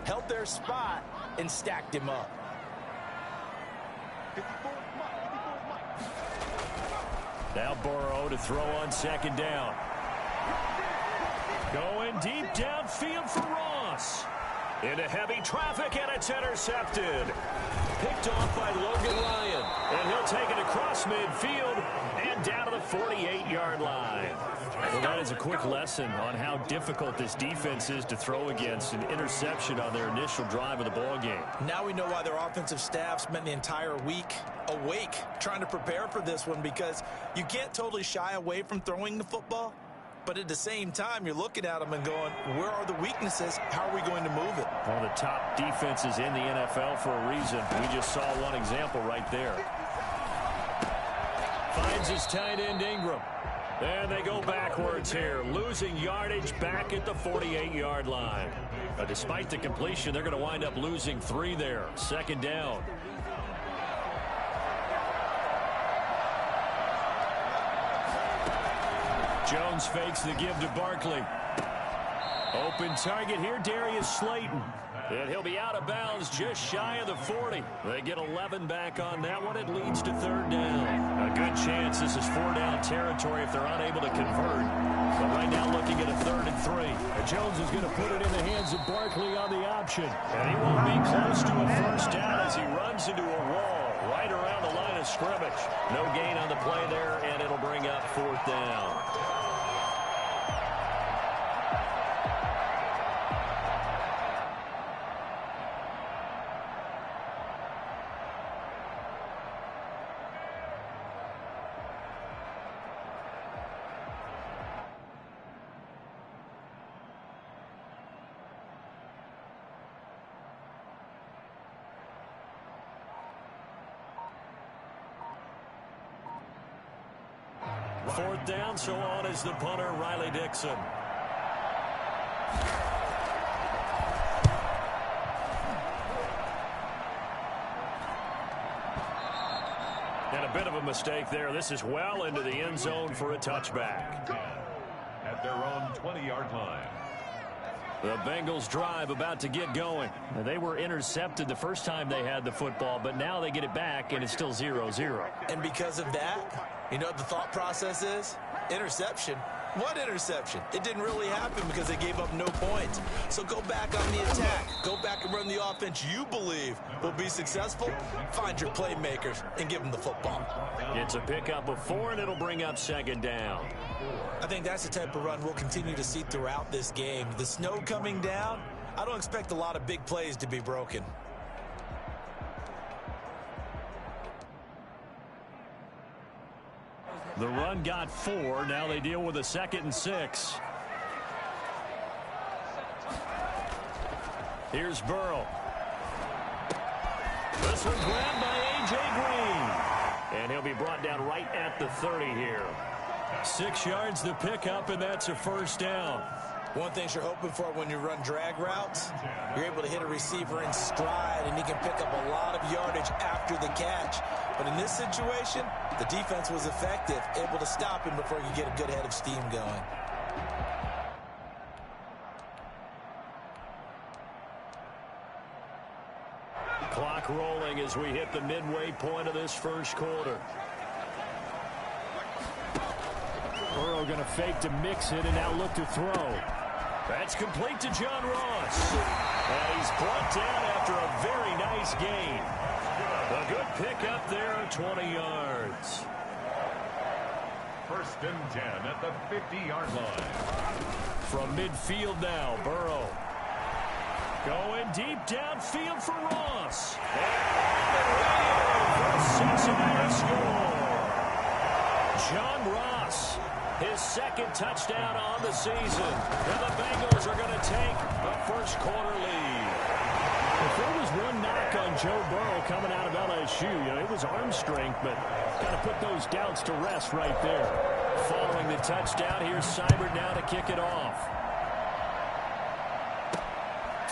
held their spot, and stacked him up. Now Burrow to throw on second down. Going deep downfield for Ross. Into heavy traffic, and it's intercepted. Picked off by Logan Ryan. And he'll take it across midfield and down to the 48-yard line. Well, that is a quick lesson on how difficult this defense is to throw against. An interception on their initial drive of the ball game. Now we know why their offensive staff spent the entire week awake trying to prepare for this one, because you can't totally shy away from throwing the football. But at the same time, you're looking at them and going, where are the weaknesses? How are we going to move it? One of the top defenses in the NFL for a reason. We just saw one example right there. Finds his tight end Ingram. And they go backwards here, losing yardage back at the 48-yard line. But despite the completion, they're going to wind up losing 3 there. Second down. Jones fakes the give to Barkley. Open target here, Darius Slayton. And he'll be out of bounds just shy of the 40. They get 11 back on that one. It leads to third down. A good chance this is 4-down territory if they're unable to convert. But right now looking at a 3rd and 3. Jones is going to put it in the hands of Barkley on the option. And he won't be close to a first down as he runs into a wall right around the line of scrimmage. No gain on the play there, and it'll bring up 4th down. Fourth down, so on is the punter, Riley Dixon. And a bit of a mistake there. This is well into the end zone for a touchback. At their own 20-yard line. The Bengals drive about to get going. Now, they were intercepted the first time they had the football, but now they get it back, and it's still 0-0. And because of that, you know what the thought process is? Interception. What interception? It didn't really happen because they gave up no points. So go back on the attack. Go back and run the offense you believe will be successful. Find your playmakers and give them the football. It's a pickup of 4, and it'll bring up second down. I think that's the type of run we'll continue to see throughout this game. The snow coming down, I don't expect a lot of big plays to be broken. The run got 4. Now they deal with a 2nd and 6. Here's Burrow. This one grabbed by A.J. Green. And he'll be brought down right at the 30 here. 6 yards the pickup, and that's a first down. One thing you're hoping for when you run drag routes, you're able to hit a receiver in stride, and he can pick up a lot of yardage after the catch. But in this situation, the defense was effective, able to stop him before he could get a good head of steam going. Clock rolling as we hit the midway point of this first quarter. Burrow going to fake to mix it and now look to throw. That's complete to John Ross. And he's brought down after a very nice gain. A good pickup there, 20 yards. 1st and 10 at the 50-yard line. From midfield now, Burrow. Going deep downfield for Ross. And the Cincinnati score. John Ross, his 2nd touchdown on the season. And the Bengals are going to take the first quarter lead. If there was one knock on Joe Burrow coming out of LSU, it was arm strength, but kind of put those doubts to rest right there. Following the touchdown, here's Seibert now to kick it off.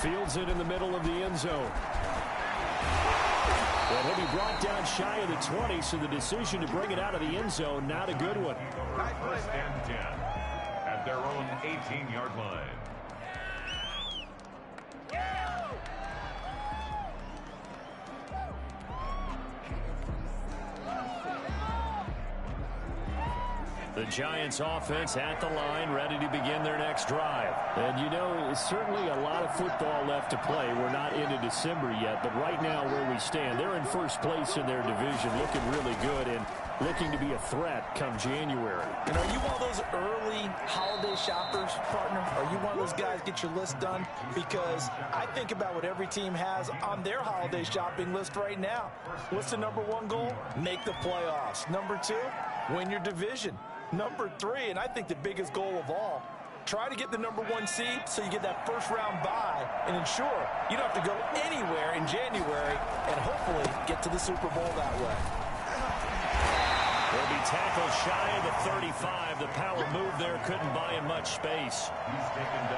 Fields it in the middle of the end zone. Well, he'll be brought down shy of the 20, so the decision to bring it out of the end zone, not a good one. 1st and 10 at their own 18-yard line. The Giants offense at the line, ready to begin their next drive. And you know, certainly a lot of football left to play. We're not into December yet, but right now where we stand, they're in first place in their division, looking really good and looking to be a threat come January. And are you one of those early holiday shoppers, partner? Are you one of those guys get your list done? Because I think about what every team has on their holiday shopping list right now. What's the number one goal? Make the playoffs. Number two, win your division. Number three, and I think the biggest goal of all, try to get the number one seed so you get that first round bye and ensure you don't have to go anywhere in January and hopefully get to the Super Bowl that way. Will be tackled shy of the 35. The power move there couldn't buy him much space.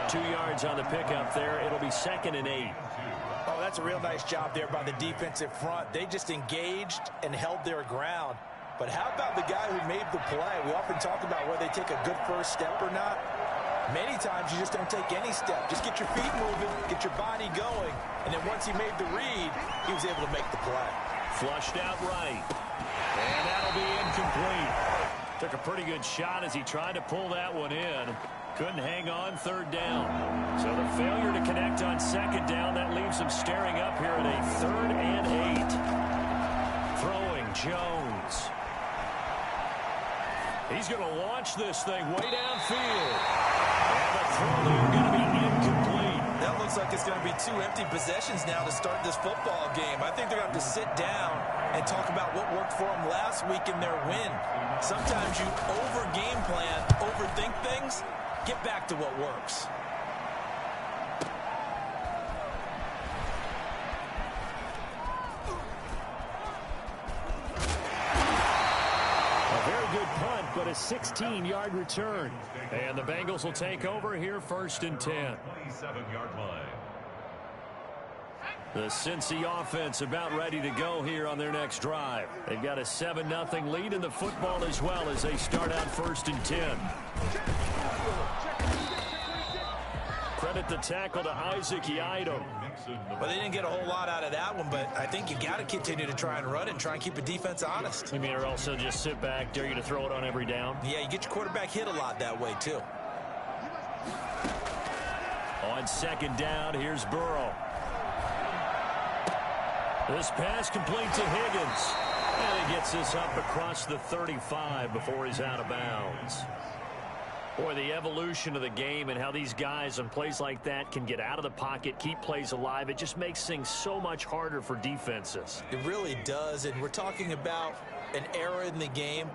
2 yards on the pickup there. It'll be 2nd and 8. Oh, that's a real nice job there by the defensive front. They just engaged and held their ground. But how about the guy who made the play? We often talk about whether they take a good first step or not. Many times you just don't take any step. Just get your feet moving, get your body going, and then once he made the read, he was able to make the play. Flushed out right. And that'll be incomplete. Took a pretty good shot as he tried to pull that one in. Couldn't hang on 3rd down. So the failure to connect on 2nd down, that leaves him staring up here at a 3rd and 8. Throwing Jones. He's going to launch this thing way downfield. And the throw there going to be incomplete. That looks like it's going to be 2 empty possessions now to start this football game. I think they're going to have to sit down and talk about what worked for them last week in their win. Sometimes you over-game plan, overthink things. Get back to what works. But a 16-yard return. And the Bengals will take over here 1st and 10. 27-yard line. The Cincy offense about ready to go here on their next drive. They've got a 7-0 lead in the football as well as they start out 1st and 10. Credit the tackle to Isaac Yiadom. Well, they didn't get a whole lot out of that one, but I think you got to continue to try and run it and try and keep the defense honest. You mean, or also just sit back, dare you to throw it on every down? Yeah, you get your quarterback hit a lot that way, too. On 2nd down, here's Burrow. This pass complete to Higgins. And he gets this up across the 35 before he's out of bounds. Boy, the evolution of the game and how these guys on plays like that can get out of the pocket, keep plays alive, it just makes things so much harder for defenses. It really does, and we're talking about an era in the game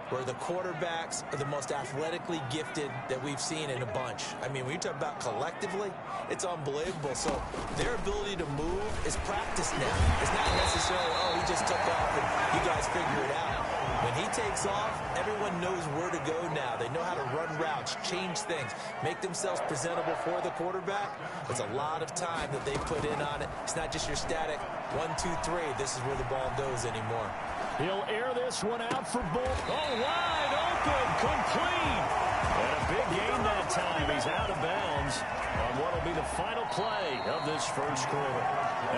where the quarterbacks are the most athletically gifted that we've seen in a bunch. I mean, when you talk about collectively, it's unbelievable. So their ability to move is practiced now. It's not necessarily, oh, he just took off and you guys figure it out. When he takes off, everyone knows where to go now. They know how to run routes, change things, make themselves presentable for the quarterback. It's a lot of time that they put in on it. It's not just your static 1, 2, 3. This is where the ball goes anymore. He'll air this one out for Bolt. Oh, wide open, complete. And a big gain that time. He's out of bounds on what will be the final play of this first quarter.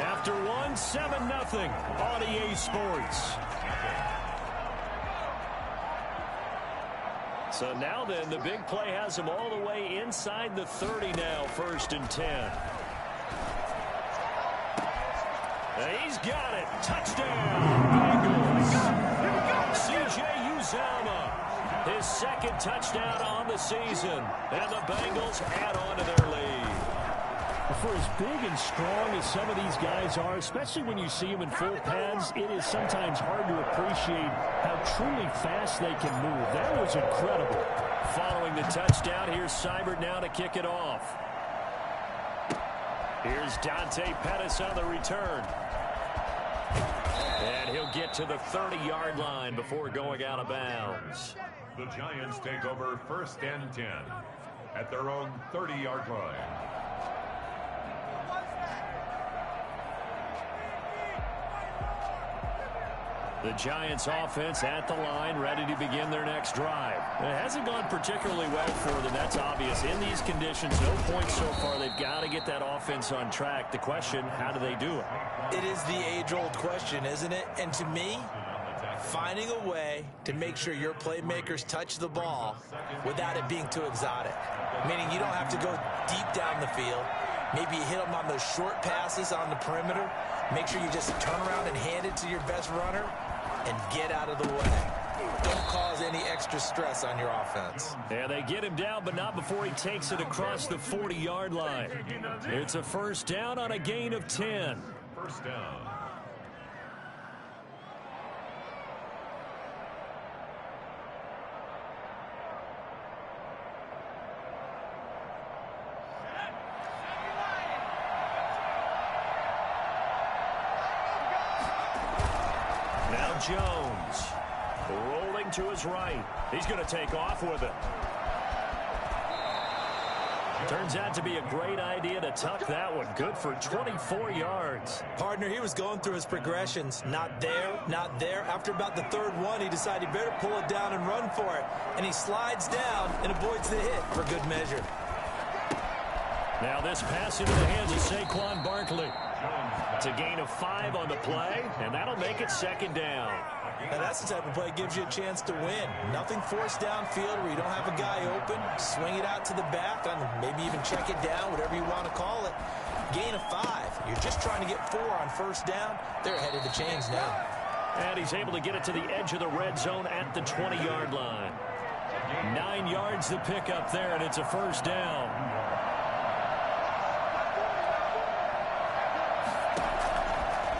After one, 7-0 on EA Sports. So now then, the big play has him all the way inside the 30 now, 1st and 10. He's got it. Touchdown, Bengals. C.J. Uzomah, his 2nd touchdown on the season. And the Bengals add on to their lead. For as big and strong as some of these guys are, especially when you see them in full pads, it is sometimes hard to appreciate how truly fast they can move. That was incredible. Following the touchdown, here's Seibert now to kick it off. Here's Dante Pettis on the return. And he'll get to the 30-yard line before going out of bounds. The Giants take over 1st and 10 at their own 30-yard line. The Giants offense at the line, ready to begin their next drive. It hasn't gone particularly well for them, that's obvious. In these conditions, no points so far. They've got to get that offense on track. The question, how do they do it? It is the age-old question, isn't it? And to me, finding a way to make sure your playmakers touch the ball without it being too exotic. Meaning you don't have to go deep down the field. Maybe you hit them on those short passes on the perimeter. Make sure you just turn around and hand it to your best runner and get out of the way. Don't cause any extra stress on your offense. Yeah, they get him down, but not before he takes it across the 40-yard line. It's a first down on a gain of 10. First down. Now Jones. Rolling to his right. He's going to take off with it. Turns out to be a great idea to tuck that one. Good for 24 yards. Partner, he was going through his progressions. Not there, not there. After about the third one, he decided he better pull it down and run for it. And he slides down and avoids the hit for good measure. Now this pass into the hands of Saquon Barkley. It's a gain of 5 on the play, and that'll make it second down. Now that's the type of play that gives you a chance to win. Nothing forced downfield where you don't have a guy open. Swing it out to the back, and maybe even check it down, whatever you want to call it. Gain of 5. You're just trying to get 4 on first down. They're ahead of the chains now. And he's able to get it to the edge of the red zone at the 20-yard line. 9 yards to pick up there, and it's a first down.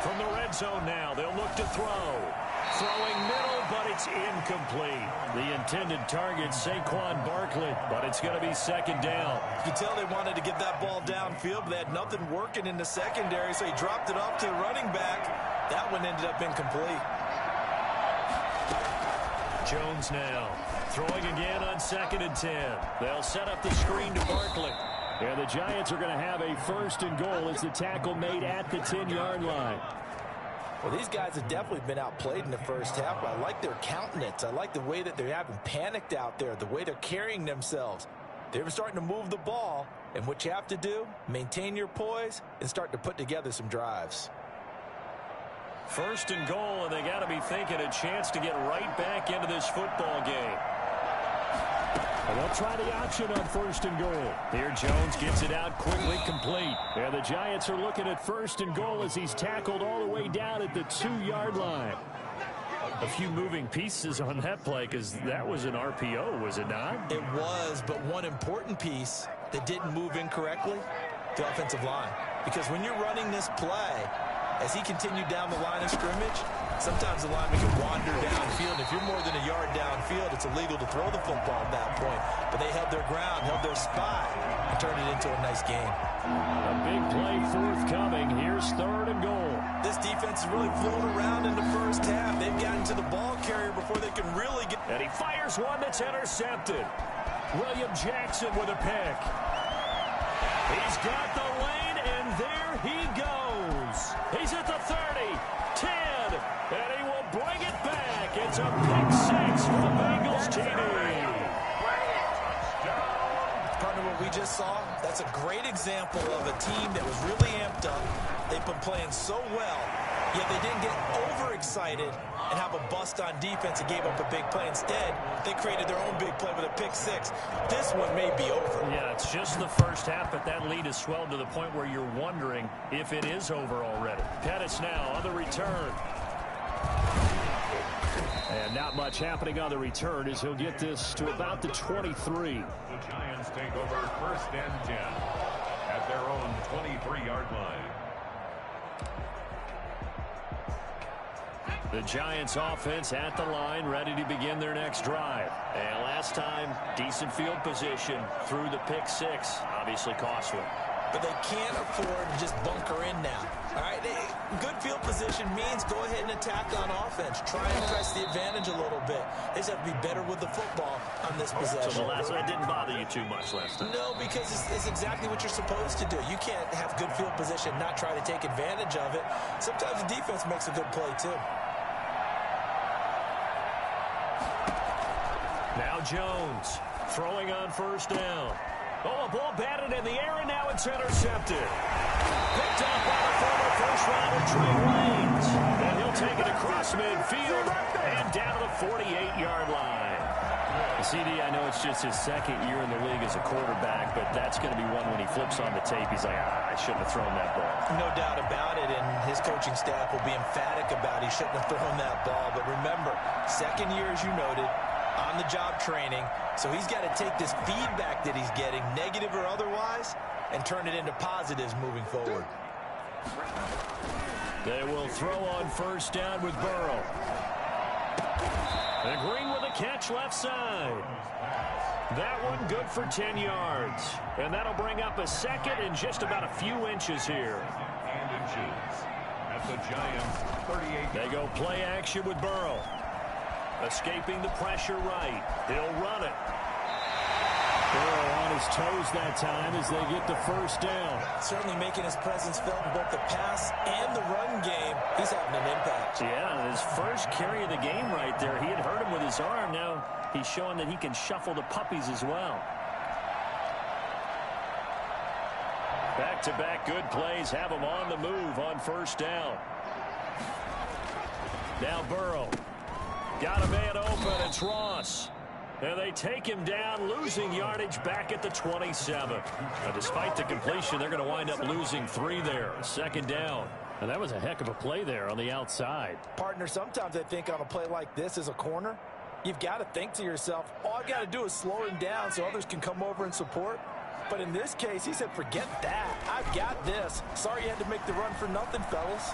From the red zone now, they'll look to throw. Throwing middle, but it's incomplete. The intended target, Saquon Barkley, but it's going to be second down. You can tell they wanted to get that ball downfield, but they had nothing working in the secondary, so he dropped it off to the running back. That one ended up incomplete. Jones now throwing again on 2nd and 10. They'll set up the screen to Barkley. And the Giants are going to have a first and goal as the tackle made at the 10-yard line. Well, these guys have definitely been outplayed in the first half, but I like their countenance. I like the way that they're having panicked out there, the way they're carrying themselves. They're starting to move the ball, and what you have to do, maintain your poise and start to put together some drives. First and goal, and they got to be thinking a chance to get right back into this football game. And they'll try the option on first and goal. Here Jones gets it out quickly, complete. And the Giants are looking at first and goal as he's tackled all the way down at the 2-yard line. A few moving pieces on that play because that was an RPO, was it not? It was, but one important piece that didn't move incorrectly, the offensive line. Because when you're running this play, as he continued down the line of scrimmage, sometimes the lineman can wander downfield. If you're more than a yard downfield, it's illegal to throw the football at that point. But they held their ground, held their spot, and turned it into a nice game. A big play forthcoming. Here's 3rd and goal. This defense has really flown around in the first half. They've gotten to the ball carrier before they can really get... And he fires one that's intercepted. William Jackson with a pick. He's got the lane, and there he goes. He's at the 30, 10, and he will bring it back. It's a pick 6 for the Bengals TD. Partner, what we just saw, that's a great example of a team that was really amped up. They've been playing so well, yet they didn't get overexcited and have a bust on defense and gave up a big play. Instead, they created their own big play with a pick 6. This one may be over. Yeah, it's just the first half, but that lead has swelled to the point where you're wondering if it is over already. Pettis now on the return. And not much happening on the return as he'll get this to about the 23. The Giants take over 1st and 10 at their own 23-yard line. The Giants offense at the line, ready to begin their next drive. And last time, decent field position through the pick 6. Obviously costly. But they can't afford to just bunker in now. All right, good field position means go ahead and attack on offense. Try and press the advantage a little bit. They just have to be better with the football on this possession. So the last one didn't bother you too much last time? No, because it's exactly what you're supposed to do. You can't have good field position, not try to take advantage of it. Sometimes the defense makes a good play, too. Now Jones throwing on first down. Oh, a ball batted in the air, and now it's intercepted. Picked up by the former first-round with Trey Waynes. And he'll take it across midfield and down to the 48-yard line. CD, I know it's just his second year in the league as a quarterback, but that's going to be one when he flips on the tape. He's like, I shouldn't have thrown that ball. No doubt about it, and his coaching staff will be emphatic about he shouldn't have thrown that ball. But remember, second year, as you noted, on-the-job training, so he's got to take this feedback that he's getting, negative or otherwise, and turn it into positives moving forward. They will throw on first down with Burrow. And Green with a catch left side. That one good for 10 yards. And that'll bring up a second and just about a few inches here. And inches at the Giants' 38. They go play action with Burrow. Escaping the pressure right. He'll run it. Burrow on his toes that time as they get the first down. Certainly making his presence felt in both the pass and the run game. He's having an impact. Yeah, his first carry of the game right there. He had hurt him with his arm. Now he's showing that he can shuffle the puppies as well. Back-to-back good plays have him on the move on first down. Now Burrow. Got a man open. It's Ross. And they take him down, losing yardage back at the 27. Now, despite the completion, they're going to wind up losing 3 there. Second down. And that was a heck of a play there on the outside. Partner, sometimes I think on a play like this as a corner, you've got to think to yourself, all I got to do is slow him down so others can come over and support. But in this case, he said, forget that. I've got this. Sorry you had to make the run for nothing, fellas.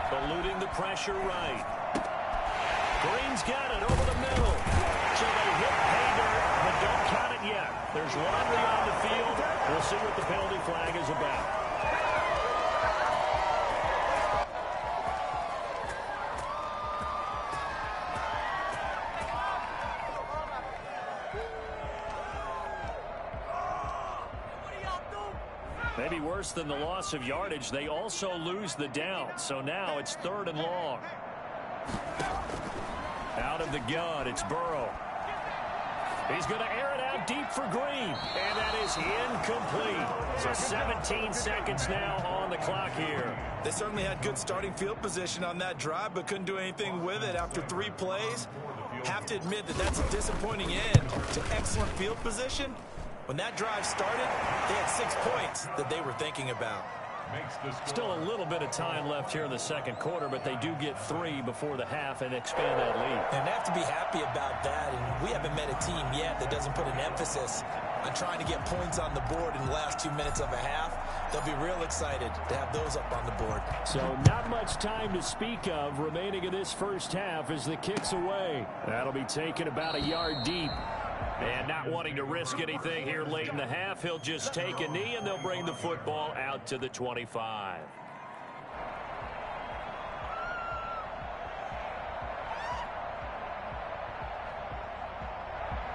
Eluding the pressure right. Green's got it over the middle. So they hit pay dirt, but don't count it yet. There's laundry on the field. We'll see what the penalty flag is about. Maybe worse than the loss of yardage, they also lose the down. So now it's 3rd and long. Out of the gun, it's Burrow. He's going to air it out deep for Green. And that is incomplete. So 17 seconds now on the clock here. They certainly had good starting field position on that drive, but couldn't do anything with it after 3 plays. Have to admit that that's a disappointing end to excellent field position. When that drive started, they had 6 points that they were thinking about. Still a little bit of time left here in the second quarter, but they do get 3 before the half and expand that lead. And they have to be happy about that, and we haven't met a team yet that doesn't put an emphasis on trying to get points on the board in the last 2 minutes of a half. They'll be real excited to have those up on the board. So not much time to speak of remaining in this first half as the kick's away. That'll be taken about a yard deep. And not wanting to risk anything here late in the half, he'll just take a knee and they'll bring the football out to the 25.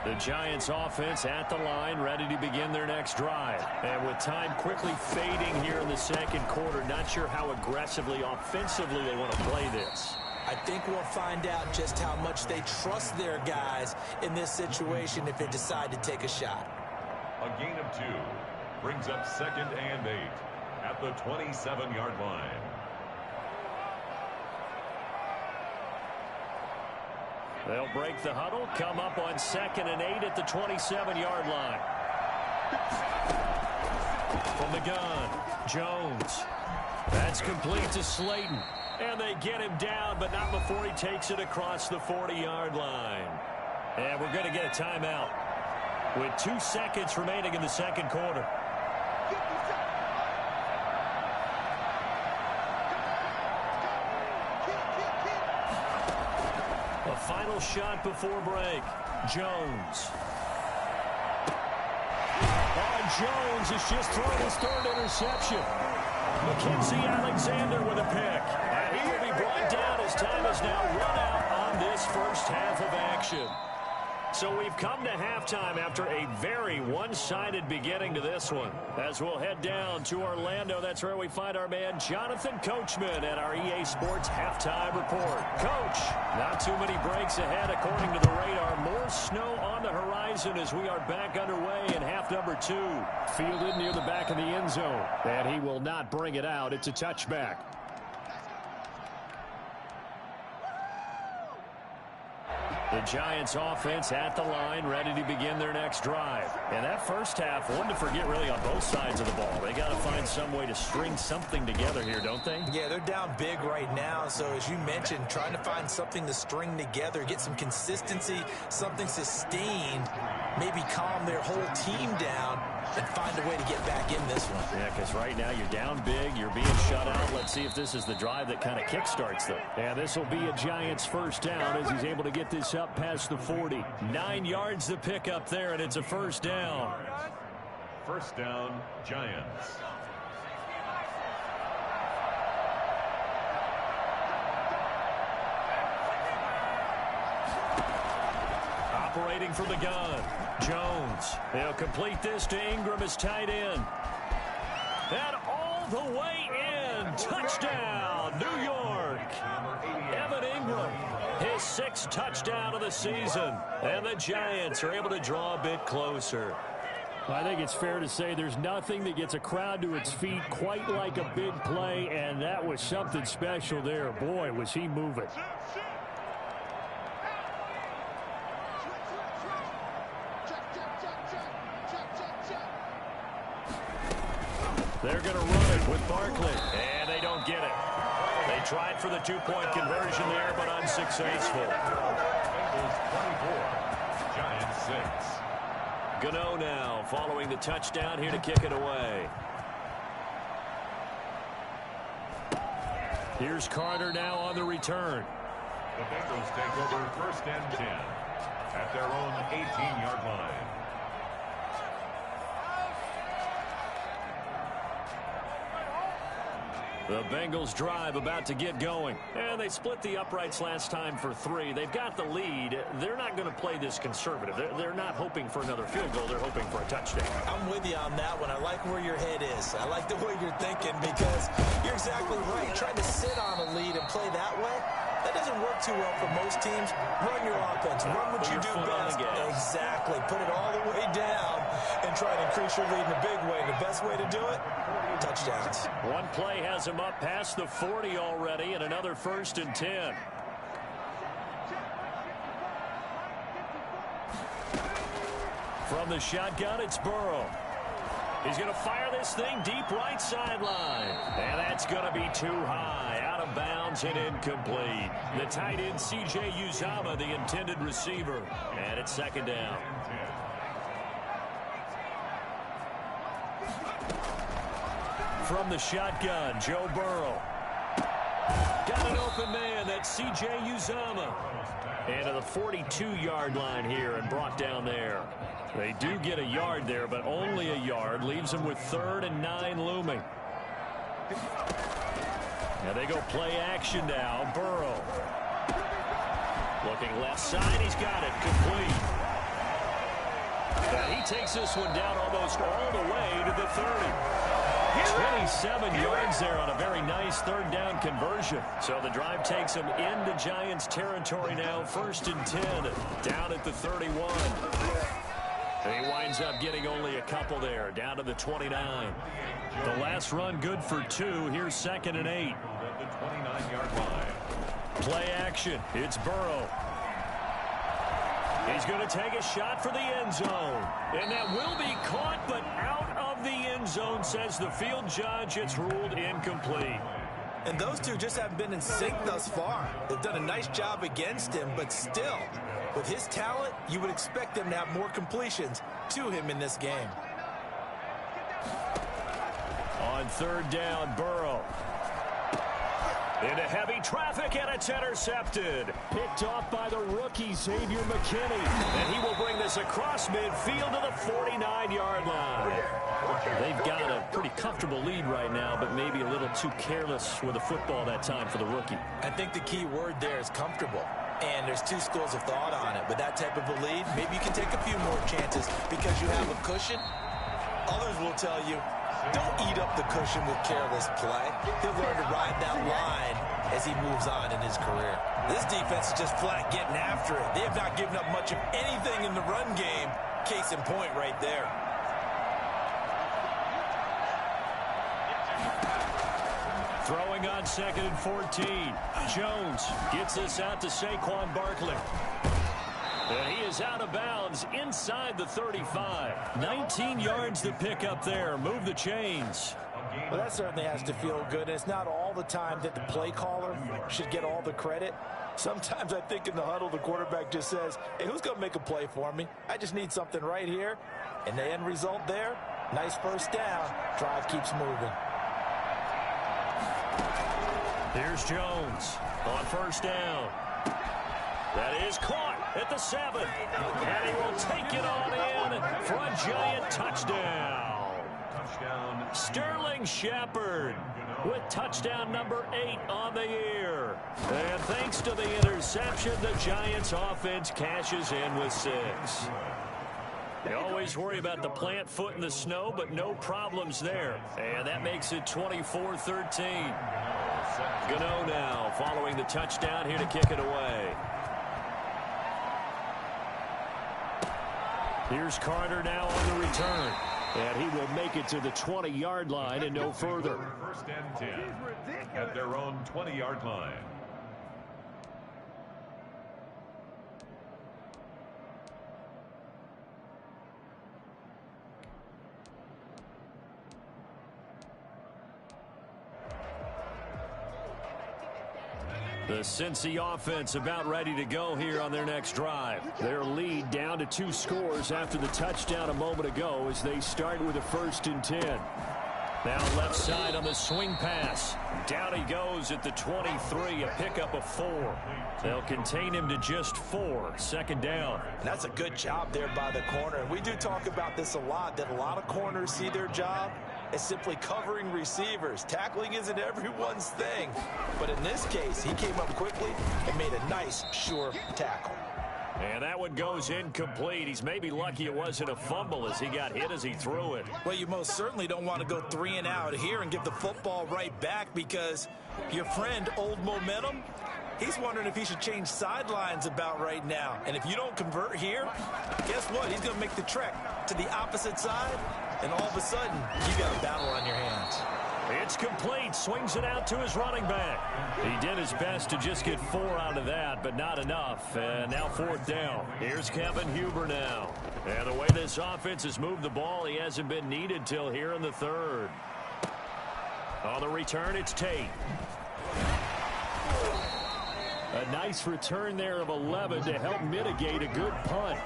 The Giants offense at the line, ready to begin their next drive. And with time quickly fading here in the second quarter, not sure how aggressively, offensively they want to play this. I think we'll find out just how much they trust their guys in this situation if they decide to take a shot. A gain of 2 brings up 2nd and 8 at the 27-yard line. They'll break the huddle, come up on 2nd and 8 at the 27-yard line. From the gun, Jones. That's complete to Slayton. And they get him down, but not before he takes it across the 40-yard line. And we're going to get a timeout with 2 seconds remaining in the second quarter. A final shot before break. Jones. Jones has just thrown his 3rd interception. Mackenzie Alexander with a pick. And he will be brought down as time is now run out on this first half of action. So we've come to halftime after a very one-sided beginning to this one. As we'll head down to Orlando, that's where we find our man Jonathan Coachman at our EA Sports Halftime Report. Coach, not too many breaks ahead according to the radar. More snow on the horizon as we are back underway in half number 2. Fielded near the back of the end zone. And he will not bring it out. It's a touchback. The Giants offense at the line, ready to begin their next drive. And that first half, one to forget really on both sides of the ball. They got to find some way to string something together here, don't they? Yeah, they're down big right now. So as you mentioned, trying to find something to string together, get some consistency, something sustained, maybe calm their whole team down and find a way to get back in this one. Yeah, because right now you're down big, you're being shut out. Let's see if this is the drive that kind of kickstarts them. Yeah, this will be a Giants first down as he's able to get this up past the 40. 9 yards to pick up there, and it's a first down. First down, Giants. Operating from the gun, Jones. They'll complete this to Ingram as tight end. And all the way in. Touchdown, New York. Evan Ingram, his 6th touchdown of the season. And the Giants are able to draw a bit closer. I think it's fair to say there's nothing that gets a crowd to its feet quite like a big play, and that was something special there. Boy, was he moving. They're going to run it with Barkley, and they don't get it. They tried for the 2-point conversion there, but unsuccessful. Bengals 24, Giants 6. Gano now following the touchdown here to kick it away. Here's Carter now on the return. The Bengals take over first and 10 at their own 18-yard line. The Bengals drive about to get going. And they split the uprights last time for 3. They've got the lead. They're not going to play this conservative. They're not hoping for another field goal. They're hoping for a touchdown. I'm with you on that one. I like where your head is. I like the way you're thinking because you're exactly right. Trying to sit on a lead and play that way, that doesn't work too well for most teams. Run your offense. Run what you do best. Exactly. Put it all the way down and try to increase your lead in a big way. The best way to do it, touchdowns. One play has him up past the 40 already, and another first and 10. From the shotgun, it's Burrow. He's going to fire this thing deep right sideline. And that's going to be too high, out of bounds and incomplete. The tight end, C.J. Uzomah, the intended receiver. And it's second down. From the shotgun, Joe Burrow. Got an open man, that's C.J. Uzomah. And to the 42-yard line here and brought down there. They do get a yard there, but only a yard. Leaves them with 3rd and 9 looming. Now they go play action now. Burrow. Looking left side. He's got it. Complete. Now he takes this one down almost all the way to the 30. 27 yards there on a very nice 3rd down conversion. So the drive takes him into Giants territory now. 1st and 10 down at the 31. And he winds up getting only a couple there, down to the 29. The last run good for 2. Here's 2nd and 8. The 29-yard line. Play action. It's Burrow. He's going to take a shot for the end zone. And that will be caught, but out of the end zone, says the field judge. It's ruled incomplete. And those two just haven't been in sync thus far. They've done a nice job against him, but still, with his talent, you would expect them to have more completions to him in this game. On 3rd down, Burrow. Into heavy traffic, and it's intercepted. Picked off by the rookie, Xavier McKinney. And he will bring this across midfield to the 49-yard line. They've got a pretty comfortable lead right now, but maybe a little too careless with the football that time for the rookie. I think the key word there is comfortable. And there's 2 schools of thought on it. With that type of a lead, maybe you can take a few more chances because you have a cushion. Others will tell you, don't eat up the cushion with careless play. He'll learn to ride that line as he moves on in his career. This defense is just flat getting after it. They have not given up much of anything in the run game. Case in point right there. Throwing on 2nd and 14. Jones gets this out to Saquon Barkley. And he is out of bounds inside the 35. 19 yards to pick up there. Move the chains. Well, that certainly has to feel good. And it's not all the time that the play caller should get all the credit. Sometimes I think in the huddle, the quarterback just says, hey, who's going to make a play for me? I just need something right here. And the end result there, nice first down. Drive keeps moving. Here's Jones on first down. That is caught at the 7. And he will take it on in for a giant touchdown. Sterling Shepard with touchdown number 8 on the year. And thanks to the interception, the Giants offense cashes in with 6. You always worry about the plant foot in the snow, but no problems there. And that makes it 24-13. Gano now following the touchdown here to kick it away. Here's Carter now on the return. And he will make it to the 20-yard line and no further. First and 10 at their own 20-yard line. The Cincy offense about ready to go here on their next drive. Their lead down to 2 scores after the touchdown a moment ago as they start with a 1st and 10. Now left side on the swing pass. Down he goes at the 23, a pickup of 4. They'll contain him to just 4. 2nd down. And that's a good job there by the corner. And we do talk about this a lot, that a lot of corners see their job as simply covering receivers. Tackling isn't everyone's thing. But in this case, he came up quickly and made a nice, sure tackle. And that one goes incomplete. He's maybe lucky it wasn't a fumble as he got hit as he threw it. Well, you most certainly don't want to go 3 and out here and give the football right back, because your friend, Old Momentum, he's wondering if he should change sidelines about right now. And if you don't convert here, guess what? He's going to make the trek to the opposite side, and all of a sudden, you got a battle on your hands. It's complete. Swings it out to his running back. He did his best to just get 4 out of that, but not enough. And now 4th down. Here's Kevin Huber now. And the way this offense has moved the ball, he hasn't been needed till here in the 3rd. On the return, it's Tate. A nice return there of 11 to help mitigate a good punt.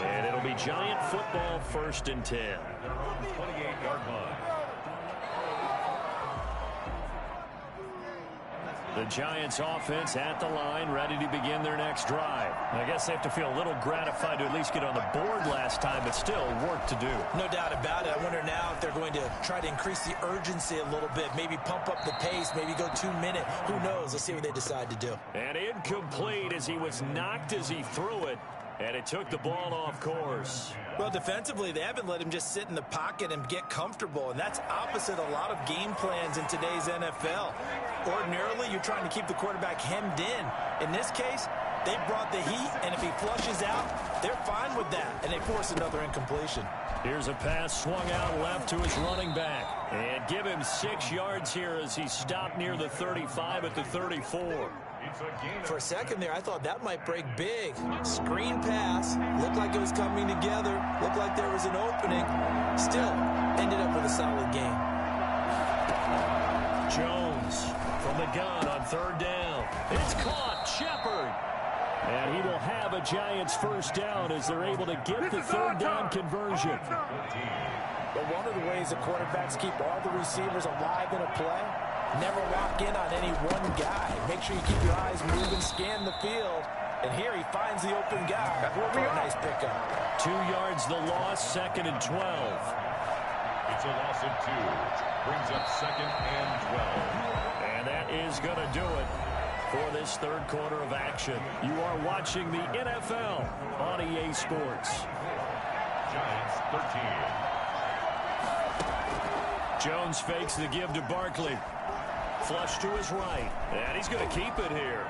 And it'll be Giant football 1st and 10. 28-yard line. The Giants offense at the line, ready to begin their next drive. I guess they have to feel a little gratified to at least get on the board last time, but still work to do. No doubt about it. I wonder now if they're going to try to increase the urgency a little bit, maybe pump up the pace, maybe go 2 minute. Who knows? Let's see what they decide to do. And incomplete as he was knocked as he threw it. And it took the ball off course. Well, defensively, they haven't let him just sit in the pocket and get comfortable, and that's opposite a lot of game plans in today's NFL. Ordinarily, you're trying to keep the quarterback hemmed in. In this case, they brought the heat, and if he flushes out, they're fine with that, and they force another incompletion. Here's a pass swung out left to his running back. And give him 6 yards here as he stopped near the 35 at the 34. For a second there, I thought that might break big. Screen pass. Looked like it was coming together. Looked like there was an opening. Still, ended up with a solid game. Jones from the gun on 3rd down. It's caught. Shepard. And he will have a Giants 1st down as they're able to get the 3rd down conversion. But one of the ways the quarterbacks keep all the receivers alive in a play, never lock in on any one guy. Make sure you keep your eyes moving, scan the field. And here he finds the open guy for a nice pickup. 2 yards the loss, 2nd and 12. It's a loss of 2. Brings up 2nd and 12. And that is going to do it for this 3rd quarter of action. You are watching the NFL on EA Sports. Giants 13. Jones fakes the give to Barkley. Flush to his right. And he's going to keep it here.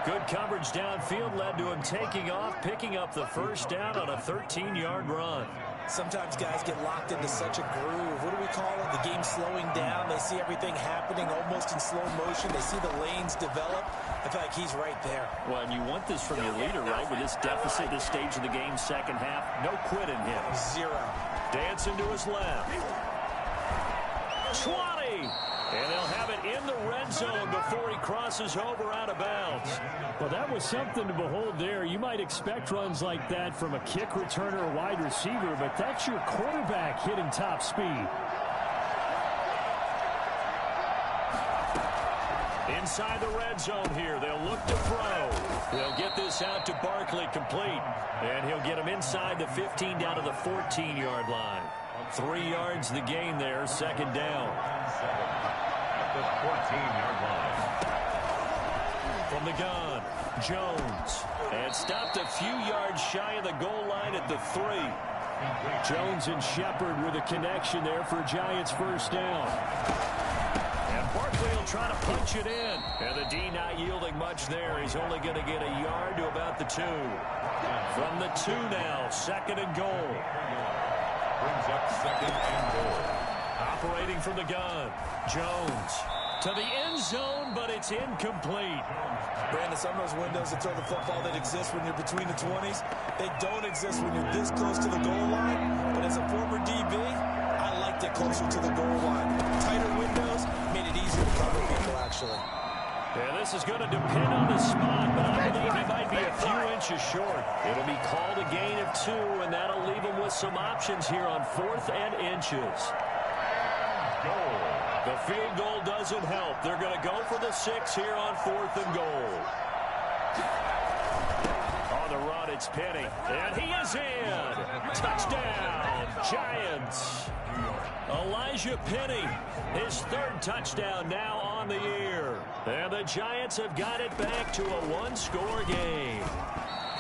Good coverage downfield led to him taking off, picking up the 1st down on a 13-yard run. Sometimes guys get locked into such a groove. What do we call it? The game slowing down. They see everything happening almost in slow motion. They see the lanes develop. I feel like he's right there. Well, and you want this from your leader, right? With this deficit, this stage of the game, second half, no quit in him. Zero. Dancing to his left. 20. And they'll have it in the red zone before he crosses over out of bounds. Well, that was something to behold there. You might expect runs like that from a kick returner or wide receiver, but that's your quarterback hitting top speed. Inside the red zone here, they'll look to throw. They'll get this out to Barkley complete. And he'll get him inside the 15 down to the 14-yard line. 3 yards the gain there, second down. At the 14-yard line. From the gun, Jones. And stopped a few yards shy of the goal line at the 3. Jones and Shepard with a connection there for Giants first down. And Barkley will try to punch it in. And the D not yielding much there. He's only going to get a yard to about the 2. From the 2 now, second and goal. Brings up second and goal. Operating from the gun, Jones to the end zone, but it's incomplete. Brandon, some of those windows that throw the football that exist when you're between the 20s, they don't exist when you're this close to the goal line. But as a former DB, I liked it closer to the goal line. Tighter windows made it easier to cover people, actually. Yeah, this is going to depend on the spot, but I believe he might be a few inches short. It'll be called a gain of 2, and that'll leave him with some options here on 4th and inches. Goal. The field goal doesn't help. They're going to go for the 6 here on 4th and goal. On the run, it's Penny. And he is in. Touchdown, Giants. Elijah Penny, his 3rd touchdown now on the year. And the Giants have got it back to a 1-score game.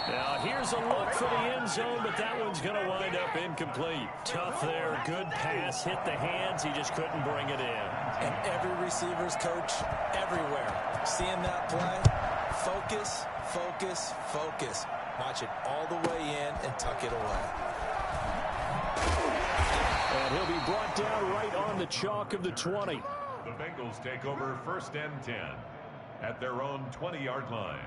Now, here's a look for the end zone, but that one's going to wind up incomplete. Tough there. Good pass. Hit the hands. He just couldn't bring it in. And every receiver's coach everywhere. Seeing that play, focus, focus, focus. Watch it all the way in and tuck it away. And he'll be brought down right on the chalk of the 20. The Bengals take over 1st and 10 at their own 20-yard line.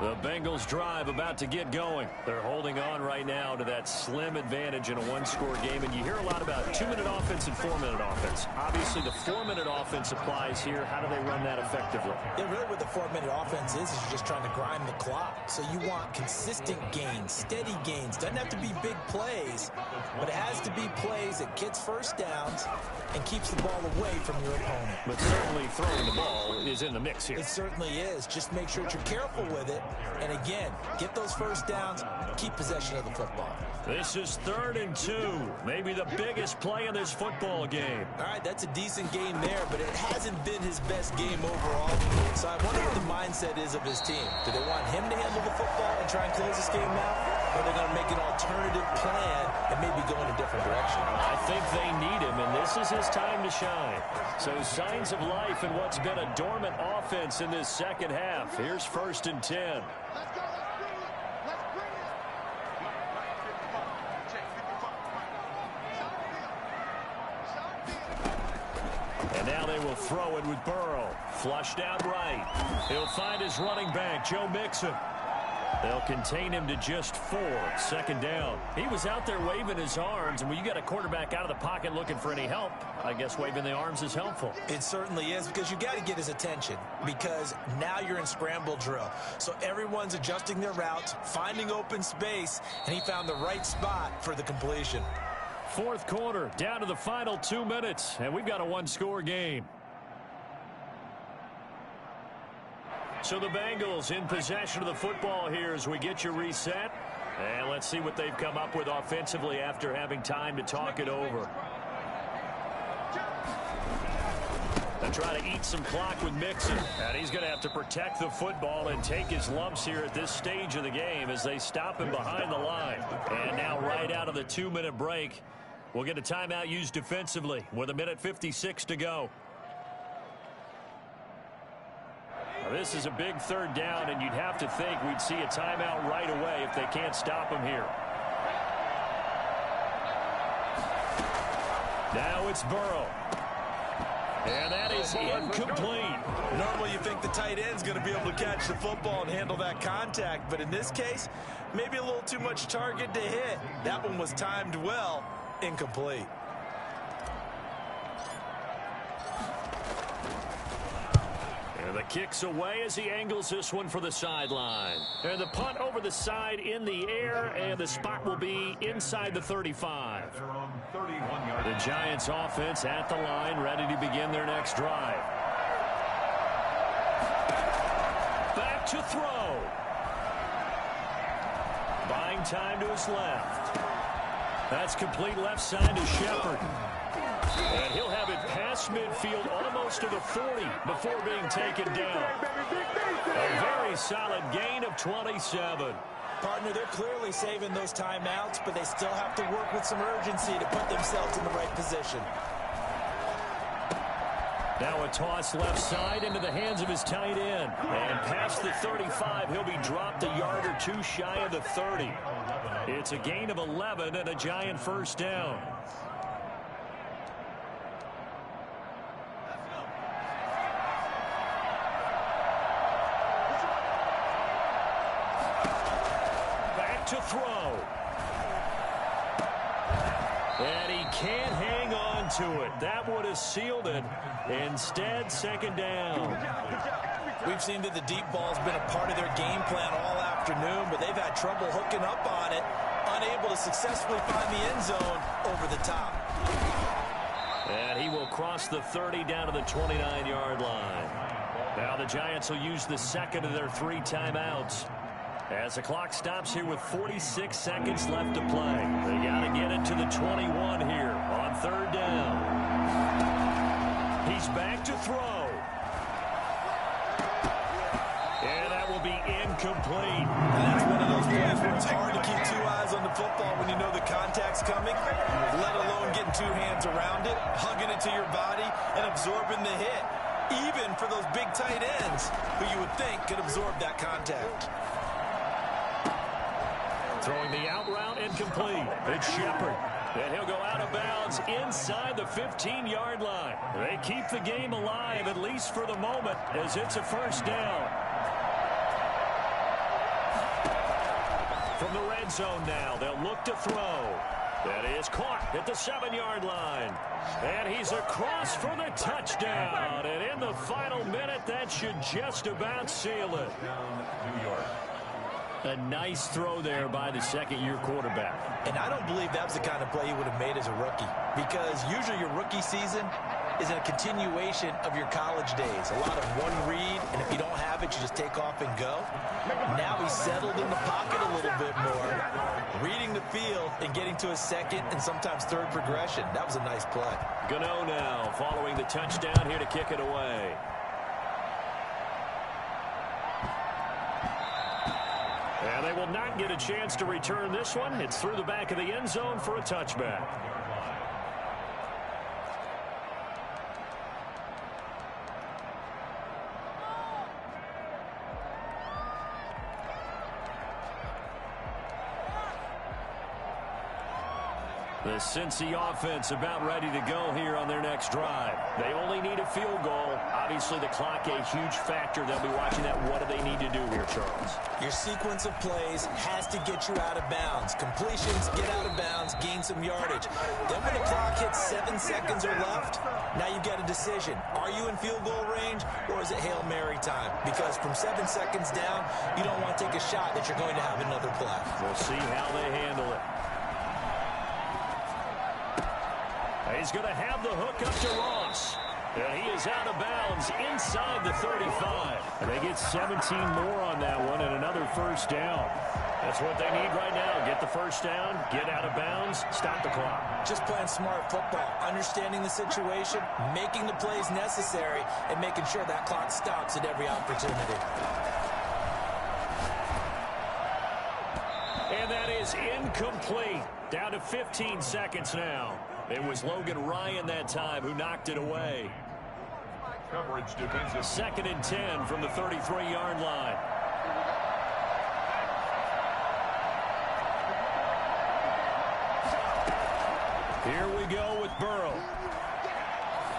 The Bengals drive about to get going. They're holding on right now to that slim advantage in a 1-score game. And you hear a lot about 2-minute offense and 4-minute offense. Obviously, the 4-minute offense applies here. How do they run that effectively? Yeah, really what the 4-minute offense is you're just trying to grind the clock. So you want consistent gains, steady gains. Doesn't have to be big plays, but it has to be plays that gets first downs and keeps the ball away from your opponent. But certainly throwing the ball is in the mix here. It certainly is. Just make sure that you're careful with it. And again, get those first downs, keep possession of the football. This is 3rd and 2. Maybe the biggest play in this football game. All right, that's a decent game there, but it hasn't been his best game overall. So I wonder what the mindset is of his team. Do they want him to handle the football and try and close this game out? Or are they going to make an alternative plan and maybe go in a different direction? I think they need him, and this is his time to shine. So signs of life in what's been a dormant offense in this second half. Here's 1st and 10. And now they will throw it with Burrow. Flushed out right. He'll find his running back, Joe Mixon. They'll contain him to just 4. Second down. He was out there waving his arms, and when you got a quarterback out of the pocket looking for any help, I guess waving the arms is helpful. It certainly is, because you got to get his attention, because now you're in scramble drill. So everyone's adjusting their routes, finding open space, and he found the right spot for the completion. 4th quarter, down to the final 2 minutes, and we've got a 1-score game. So the Bengals in possession of the football here as we get you reset. And let's see what they've come up with offensively after having time to talk it over. They'll try to eat some clock with Mixon. And he's going to have to protect the football and take his lumps here at this stage of the game as they stop him behind the line. And now right out of the 2-minute break, we'll get a timeout used defensively with 1:56 to go. Now, this is a big 3rd down, and you'd have to think we'd see a timeout right away if they can't stop him here. Now it's Burrow. And that is incomplete. Normally you think the tight end's going to be able to catch the football and handle that contact, but in this case, maybe a little too much target to hit. That one was timed well, incomplete. And the kick's away as he angles this one for the sideline. And the punt over the side in the air, and the spot will be inside the 35. The Giants offense at the line, ready to begin their next drive. Back to throw. Buying time to his left. That's complete left side to Shepard. And he'll have it past midfield almost to the 40 before being taken down. A very solid gain of 27. Partner, they're clearly saving those timeouts, but they still have to work with some urgency to put themselves in the right position. Now a toss left side into the hands of his tight end. And past the 35, he'll be dropped a yard or two shy of the 30. It's a gain of 11 and a Giant first down. To throw. And he can't hang on to it. That would have sealed it. Instead, second down. We've seen that the deep ball's been a part of their game plan all afternoon, but they've had trouble hooking up on it, unable to successfully find the end zone over the top. And he will cross the 30 down to the 29-yard line. Now the Giants will use the second of their 3 timeouts. As the clock stops here with 46 seconds left to play. They got to get it to the 21 here on third down. He's back to throw. And that will be incomplete. And that's one of those plays where it's hard to keep 2 eyes on the football when you know the contact's coming, let alone getting 2 hands around it, hugging it to your body, and absorbing the hit. Even for those big tight ends who you would think could absorb that contact. Throwing the out route incomplete. It's Shepard. And he'll go out of bounds inside the 15-yard line. They keep the game alive, at least for the moment, as it's a first down. From the red zone now, they'll look to throw. That is caught at the 7-yard line. And he's across for the touchdown. And in the final minute, that should just about seal it. New York. A nice throw there by the second-year quarterback. And I don't believe that was the kind of play he would have made as a rookie, because usually your rookie season is a continuation of your college days. A lot of one read, and if you don't have it, you just take off and go. Now he's settled in the pocket a little bit more, reading the field and getting to a second and sometimes third progression. That was a nice play. Gano now following the touchdown here to kick it away. And they will not get a chance to return this one. It's through the back of the end zone for a touchback. The Cincy offense about ready to go here on their next drive. They only need a field goal. Obviously, the clock a huge factor. They'll be watching that. What do they need to do here, Charles? Your sequence of plays has to get you out of bounds. Completions, get out of bounds, gain some yardage. Then when the clock hits 7 seconds or left, now you've got a decision. Are you in field goal range, or is it Hail Mary time? Because from 7 seconds down, you don't want to take a shot that you're going to have another play. We'll see how they handle it. He's going to have the hook up to Ross. And he is out of bounds inside the 35. And they get 17 more on that one and another first down. That's what they need right now. Get the first down, get out of bounds, stop the clock. Just playing smart football, understanding the situation, making the plays necessary, and making sure that clock stops at every opportunity. And that is incomplete. Down to 15 seconds now. It was Logan Ryan that time who knocked it away. Coverage defensive. 2nd and 10 from the 33-yard line. Here we go with Burrow.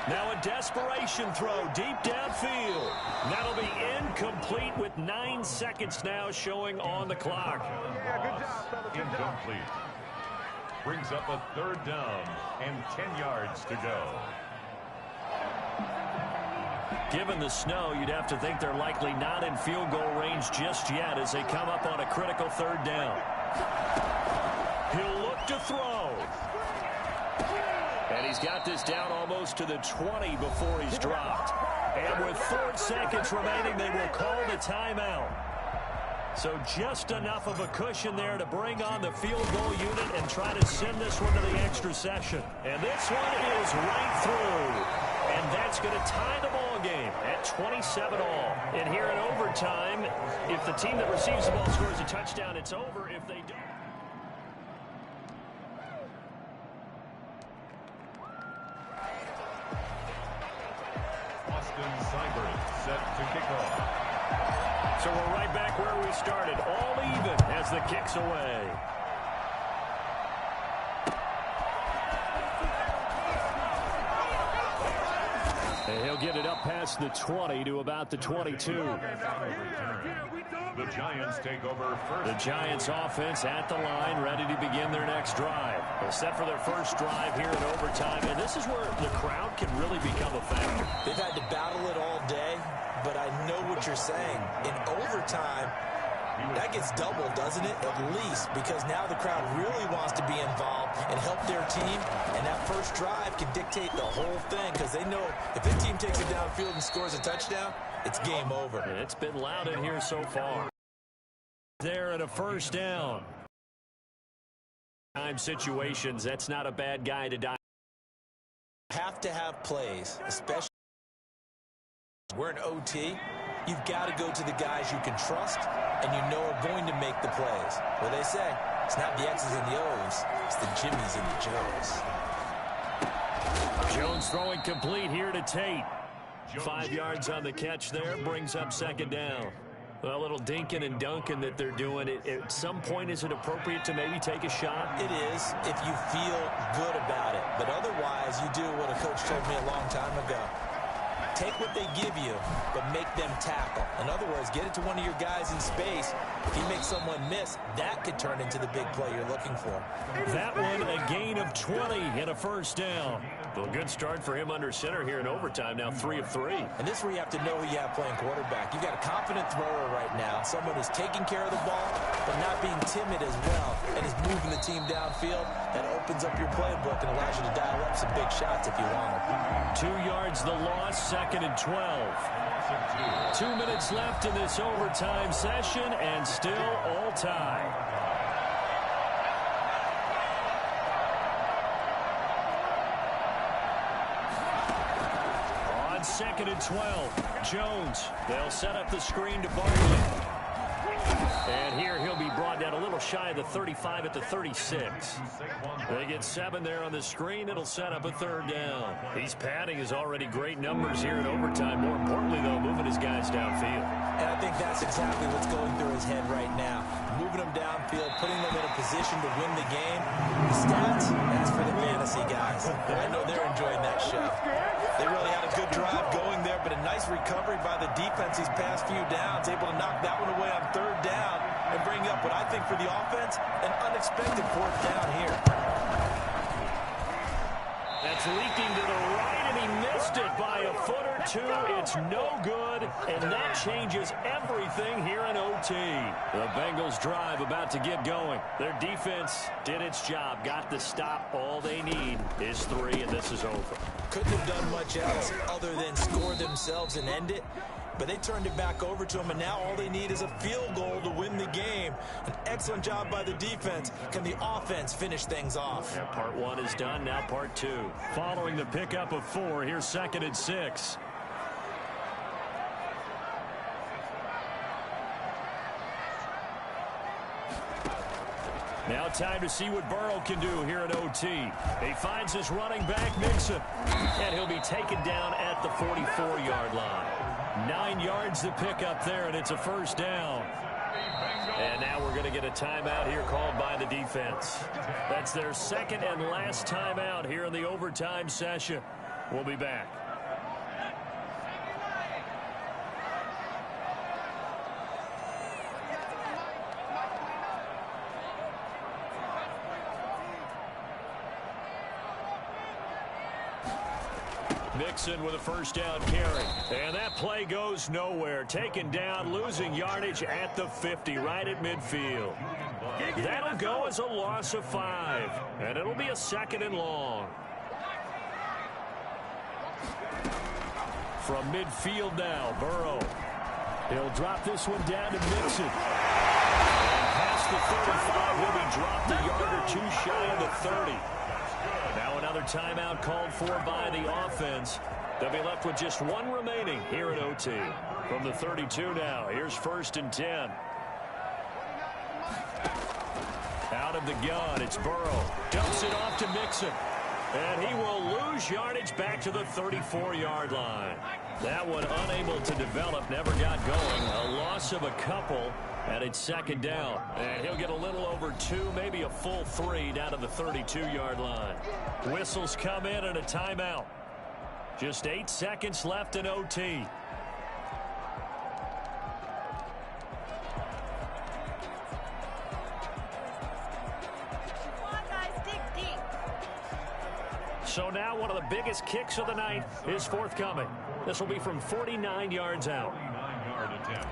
Now a desperation throw deep downfield. That'll be incomplete with 9 seconds now showing on the clock. Incomplete. Brings up a 3rd down and 10 yards to go. Given the snow, you'd have to think they're likely not in field goal range just yet as they come up on a critical 3rd down. He'll look to throw. And he's got this down almost to the 20 before he's dropped. And with 4 seconds remaining, they will call the timeout. So just enough of a cushion there to bring on the field goal unit and try to send this one to the extra session. And this one is right through. And that's going to tie the ball game at 27 all. And here in overtime, if the team that receives the ball scores a touchdown, it's over. If they don't. Set to kick off. So we're right back where we started, all even as the kick's away. And he'll get it up past the 20 to about the 22. The Giants take over first. The Giants offense at the line, ready to begin their next drive. They're set for their first drive here in overtime, and this is where the crowd can really become a factor. They've had to battle it all day, but I know what you're saying. In overtime, that gets doubled, doesn't it? At least, because now the crowd really wants to be involved and help their team, and that first drive can dictate the whole thing because they know if this team takes it downfield and scores a touchdown, it's game over. And it's been loud in here so far. There at a first down. Time situations, that's not a bad guy to die. Have to have plays, especially we're in OT. You've got to go to the guys you can trust and you know are going to make the plays. Well, they say it's not the X's and the O's, it's the Jimmies and the Joes. Jones throwing complete here to Tate. 5 yards on the catch there, brings up 2nd down. A little dinking and dunking that they're doing. At some point, is it appropriate to maybe take a shot? It is if you feel good about it. But otherwise, you do what a coach told me a long time ago. Take what they give you, but make them tackle. In other words, get it to one of your guys in space. If you make someone miss, that could turn into the big play you're looking for. That one, a gain of 20 and a first down. Well, good start for him under center here in overtime. Now 3 of 3. And this is where you have to know who you have playing quarterback. You've got a confident thrower right now, someone who's taking care of the ball, but not being timid as well, and is moving the team downfield. That opens up your playbook and allows you to dial up some big shots if you want them. 2 yards the loss, 2nd and 12. 2 minutes left in this overtime session, and still all tied. On 2nd and 12, Jones. They'll set up the screen to Barkley. And here he'll be brought down a little shy of the 35 at the 36. They get 7 there on the screen. It'll set up a 3rd down. He's padding his already great numbers here in overtime. More importantly, though, moving his guys downfield. And I think that's exactly what's going through his head right now. Moving them downfield, putting them in a position to win the game. The stats, that's for the fantasy guys. And I know they're enjoying that show. They really had a good drive going there, but a nice recovery by the defense these past few downs, able to knock that one away on 3rd down and bring up what I think for the offense, an unexpected 4th down here. That's leaking to the right, and he missed it by a foot or 2. It's no good, and that changes everything here in OT. The Bengals drive about to get going. Their defense did its job, got the stop. All they need is 3, and this is over. Couldn't have done much else other than score themselves and end it. But they turned it back over to them, and now all they need is a field goal to win the game. An excellent job by the defense. Can the offense finish things off? Yeah, part 1 is done, now part 2. Following the pickup of 4, here's 2nd and 6. Now time to see what Burrow can do here at OT. He finds his running back, Mixon, and he'll be taken down at the 44-yard line. 9 yards to pick up there, and it's a first down. And now we're going to get a timeout here called by the defense. That's their second and last timeout here in the overtime session. We'll be back. Mixon with a first down carry. And that play goes nowhere. Taken down, losing yardage at the 50, right at midfield. That'll go as a loss of 5. And it'll be a 2nd and long. From midfield now, Burrow. He'll drop this one down to Mixon. And past the 35, he'll be dropped a yard or two shy of the 30. Now another timeout called for by the offense. They'll be left with just one remaining here at OT. From the 32 now, here's 1st and 10. Out of the gun, it's Burrow. Dumps it off to Mixon. And he will lose yardage back to the 34-yard line. That one unable to develop, never got going. A loss of a couple, and it's 2nd down. And he'll get a little over 2, maybe a full 3 down to the 32-yard line. Whistles come in and a timeout. Just 8 seconds left in OT. So now one of the biggest kicks of the night is forthcoming. This will be from 49 yards out. 49-yard attempt.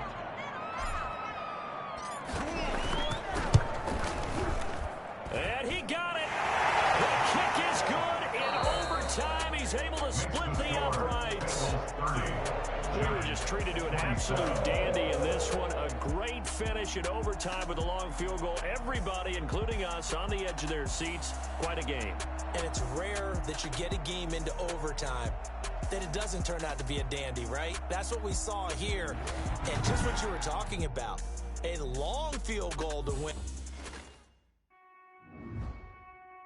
And he got it. The kick is good. In overtime, he's able to split the uprights. We were just treated to an absolute dandy in this one. A great finish in overtime with a long field goal. Everybody, including us, on the edge of their seats. Quite a game. And it's rare that you get a game into overtime that it doesn't turn out to be a dandy, right? That's what we saw here. And just what you were talking about, a long field goal to win.